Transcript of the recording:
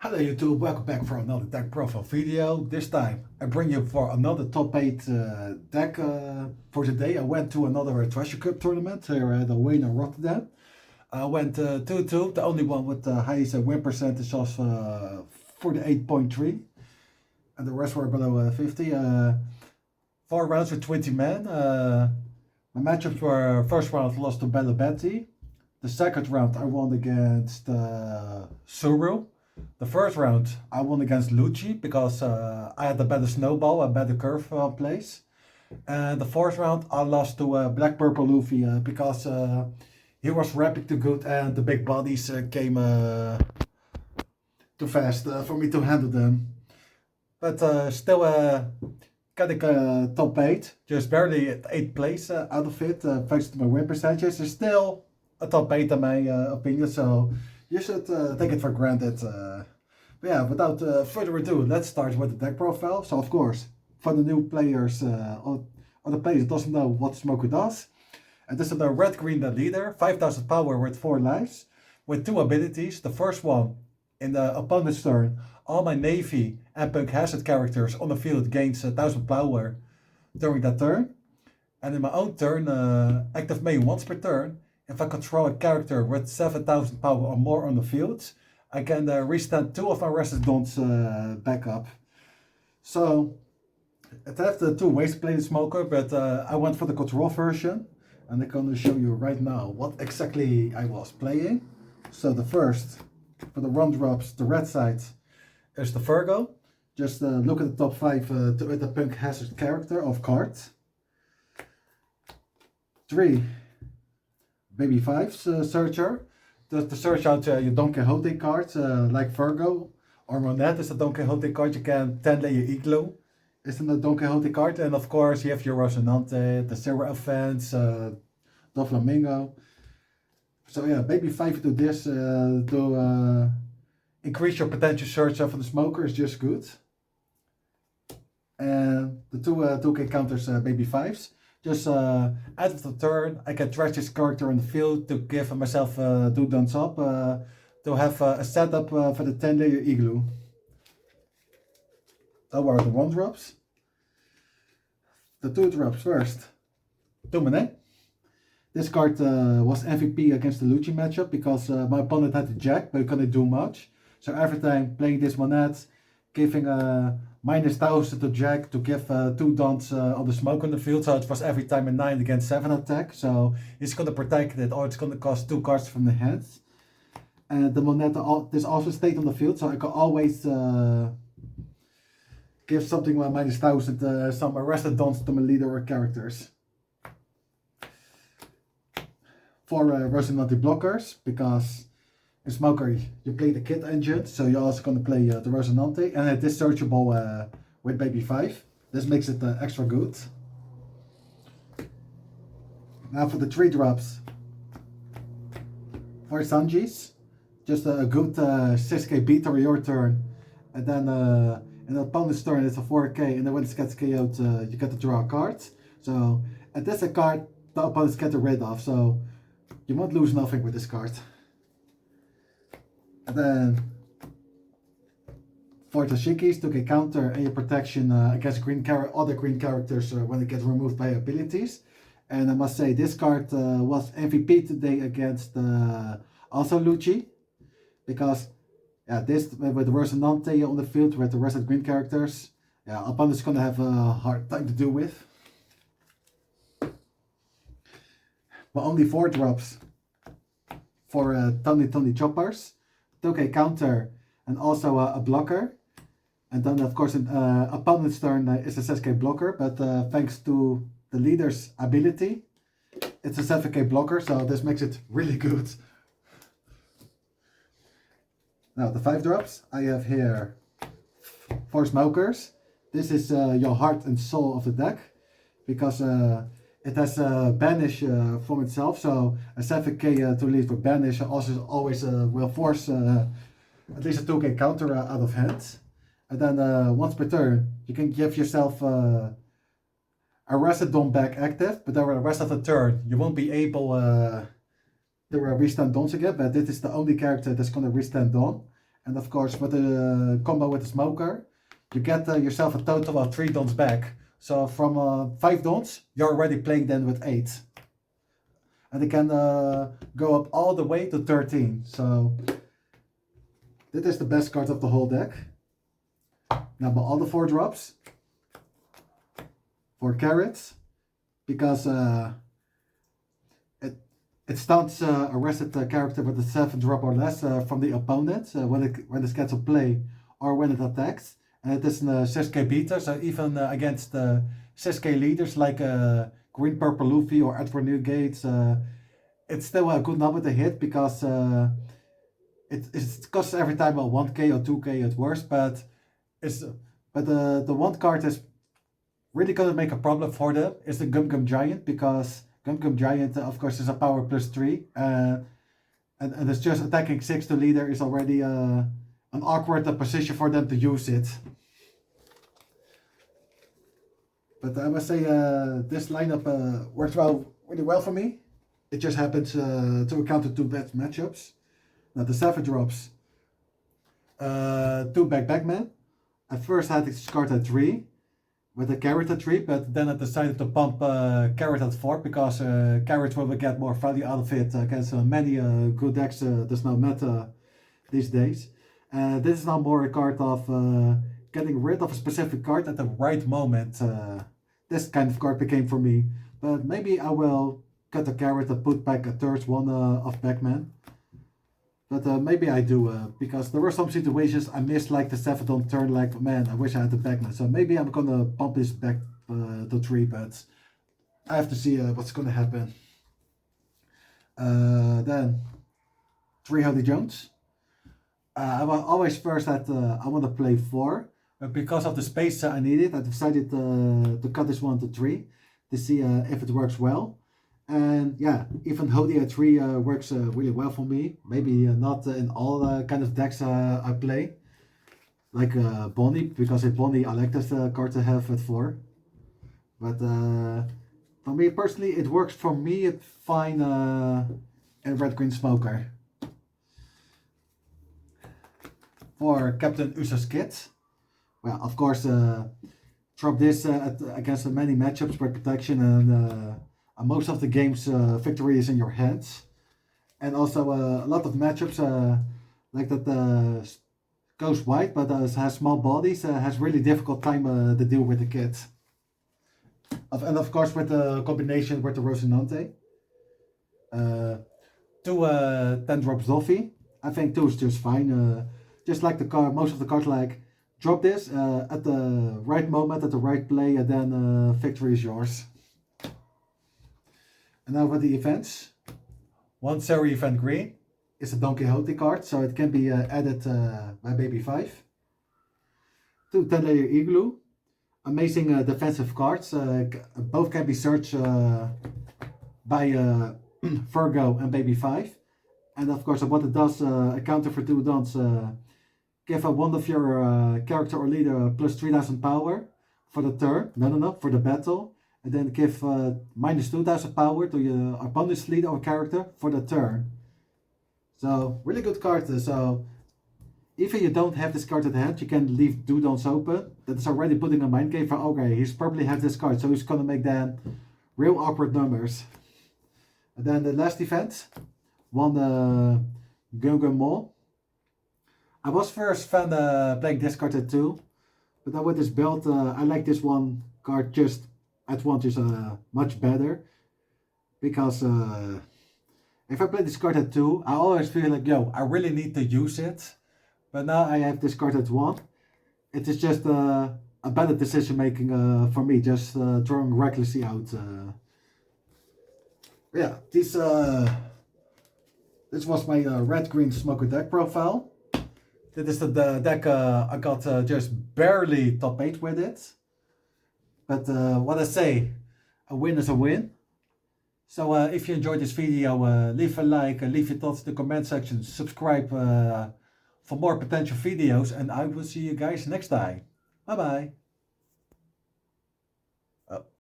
Hello YouTube, welcome back for another deck profile video. This time I bring you for another top 8 deck for today. I went to another Treasure Cup tournament here at the Wayne in Rotterdam. I went 2-2, the only one with the highest win percentage of 48.3, and the rest were below 50. 4 rounds with 20 men. My matchups were first round lost to Belabetti. The second round I won against Suru. The first round I won against Lucci because I had a better snowball, a better curve plays. And the fourth round I lost to Black Purple Luffy because he was rapping too good and the big bodies came too fast for me to handle them. But still getting top 8, just barely at 8th place out of it, thanks to my win percentages. It's still a top 8 in my opinion, so you should take it for granted. But yeah, without further ado, let's start with the deck profile. So of course, for the new players or the players that doesn't know what Smoker does. And this is the red-green leader, 5000 power with 4 lives, with 2 abilities. The first one, in the opponent's turn, all my Navy and Punk Hazard characters on the field gains 1000 power during that turn. And in my own turn, active main once per turn. If I control a character with 7000 power or more on the field, I can restand 2 of my rested dons back up. So, it has the 2 ways to play the Smoker, but I went for the control version. And I'm going to show you right now what exactly I was playing. So the first, for the 1-drops, the red side is the Virgo. Just look at the top 5 with the Punk Hazard character of cards. 3. Baby 5's Searcher. To search out your Don Quixote cards, like Virgo or Monette is a Don Quixote card. You can 10-layer Igloo is a Don Quixote card. And of course you have your Rosinante, the Zero Offense, Doflamingo. So yeah, Baby 5 do this to increase your potential search for the Smoker is just good. And the 2K counters Baby 5's. Just out of the turn, I can trash this character on the field to give myself 2 dons up to have a setup for the 10-layer Igloo. Those are the 1-drops. The 2-drops first. Domine. This card was MVP against the Lucci matchup because my opponent had the Jack, but he couldn't do much. So every time playing this Monette, giving minus 1000 to Jack to give 2 dons on the Smoke on the field, so it was every time a 9 against 7 attack, so it's going to protect it or it's going to cost 2 cards from the hand. And the Monette this also stayed on the field, so I can always give something minus 1000 some arrested dons to my leader or characters. 4 Rosinante blockers, because in Smoker you play the Kid engine, so you're also going to play the Rosinante, and it is searchable with Baby 5. This makes it extra good. Now for the 3-drops. 4 Sanjis. Just a good 6k beat on your turn, and then in the opponent's turn it's a 4k, and then when it gets KO'd you get to draw a card. So, and this is a card the opponents get rid of, so you won't lose nothing with this card. And then 4 Tashikis, 2k counter and your protection against other green characters when they get removed by abilities. And I must say this card was MVP today against also Lucci, because yeah, this with the Rosinante on the field with the rest of the green characters, yeah, opponent's gonna have a hard time to deal with. But only 4 drops for Tony Choppers, 2k counter and also a blocker. And then of course opponent's turn is a 6k blocker, but thanks to the leader's ability, it's a 7k blocker, so this makes it really good. Now the 5-drops, I have here 4 Smokers. This is your heart and soul of the deck, because it has banish from itself, so a 7k to lead for banish also always will force at least a 2k counter out of hand. And then once per turn you can give yourself a rested Don back active, but then the rest of the turn you won't be able to restand Dons again, but this is the only character that's going to restand Don. And of course, with the combo with the smoker, you get yourself a total of 3 dons back. So from 5 dons, you're already playing then with 8. And it can go up all the way to 13. So this is the best card of the whole deck. Now, by all the 4 drops, 4 carrots, because it stuns a rested character with a 7 drop or less from the opponent when it gets a play or when it attacks. And it is a 6k beater, so even against 6k leaders like Green Purple Luffy or Edward Newgate, it's still a good number to hit because it costs every time 1k or 2k at worst, but the one card is really gonna make a problem for them is the Gum Gum Giant, because Gum Gum Giant of course is a power +3 and it's just attacking 6 to leader is already an awkward position for them to use it. But I must say this lineup works really well for me. It just happens to encounter 2 bad matchups. Now the 7 drops, 2 backman. At first I had this card at 3 with a carrot at 3, but then I decided to pump carrot at 4 because carrots will get more value out of it against many good decks. There's no meta these days. This is now more a card of getting rid of a specific card at the right moment. This kind of card became for me, but maybe I will cut the carrot and put back a third one of backman. But maybe I do, because there were some situations I missed, like the 7th on turn, like, man, I wish I had the backman. So maybe I'm gonna pump this back to 3, but I have to see what's gonna happen. Then 3 Holy Jones. I was always first that I want to play 4, but because of the space I needed, I decided to cut this one to 3 to see if it works well. And yeah, even Hody at 3 works really well for me. Maybe not in all kind of decks I play, like Bonnie, because in Bonnie I like this card to have at 4. But for me personally, it works for me fine in Red Green Smoker. For Captain Usa's Kid, well, of course, drop this against many matchups with protection, and most of the game's victory is in your hands. And also a lot of matchups like that goes wide, but has small bodies, has really difficult time to deal with the kid. And of course with the combination with the Rosinante. 2 10 drops Doffy. I think 2 is just fine. Just like the card, most of the cards like drop this at the right moment, at the right play, and then victory is yours. And now for the events. 1 Series Event Green is a Don Quixote card, so it can be added by Baby 5. 2 10-layer Igloo. Amazing defensive cards. Both can be searched by Virgo and Baby 5. And of course what it does, a counter for 2 dons. Give one of your character or leader plus 3000 power for the turn. No, for the battle. And then give minus 2000 power to your opponent's leader or character for the turn. So, really good card. So, even you don't have this card at hand, you can leave 2 dons open. That is already putting a mind game for, okay, he's probably has this card, so he's gonna make then real awkward numbers. And then the last event, 1 Gungan Mall. I was first fan playing this card at 2, but now with this build, I like this one card just at 1 is much better, because if I play this card at 2, I always feel like, yo, I really need to use it, but now I have this card at 1. It is just a better decision making for me, just throwing recklessly out. Yeah, this was my red-green smoker deck profile. This is the deck I got just barely top 8 with it. But what I say, a win is a win. So if you enjoyed this video, leave a like, leave your thoughts in the comment section, subscribe for more potential videos, and I will see you guys next time. Bye bye.